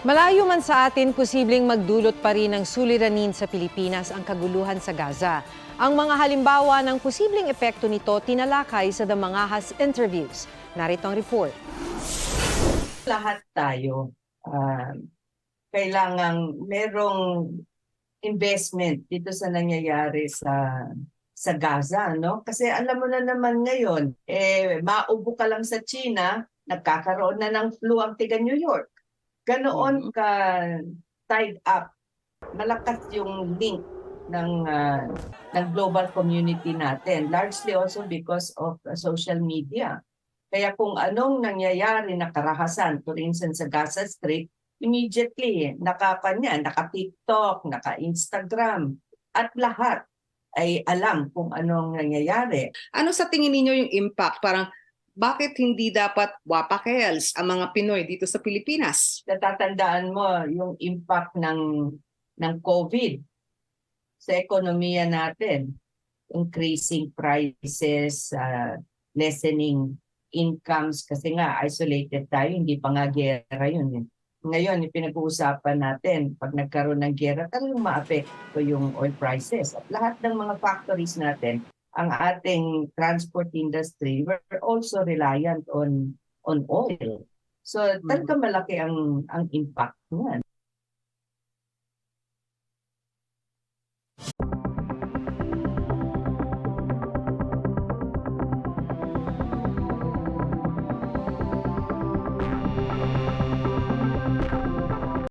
Malayo man sa atin, posibleng magdulot pa rin ng suliranin sa Pilipinas ang kaguluhan sa Gaza. Ang mga halimbawa ng posibleng epekto nito tinalakay sa The Mangahas interviews. Narito ang report. Lahat tayo, kailangang merong investment dito sa nangyayari sa Gaza, no? Kasi alam mo na naman ngayon, maubo ka lang sa China, nagkakaroon na ng flu ang tiga New York. Ganoon ka tied up. Malakas yung link ng global community natin, largely also because of social media. Kaya kung anong nangyayari na karahasan, for instance sa Gaza Strip, immediately naka-TikTok, naka-Instagram, at lahat ay alam kung anong nangyayari. Ano sa tingin ninyo yung impact? Parang bakit hindi dapat wapakels ang mga Pinoy dito sa Pilipinas? Natatandaan mo yung impact ng COVID sa ekonomiya natin, increasing prices, lessening incomes kasi nga isolated tayo, hindi pa nga gera yun. Ngayon, pinag-uusapan natin, pag nagkaroon ng gera, talagang maapekto yung oil prices. At lahat ng mga factories natin, ang ating transport industry, we're also reliant on oil. So talagang malaki ang impact niyan.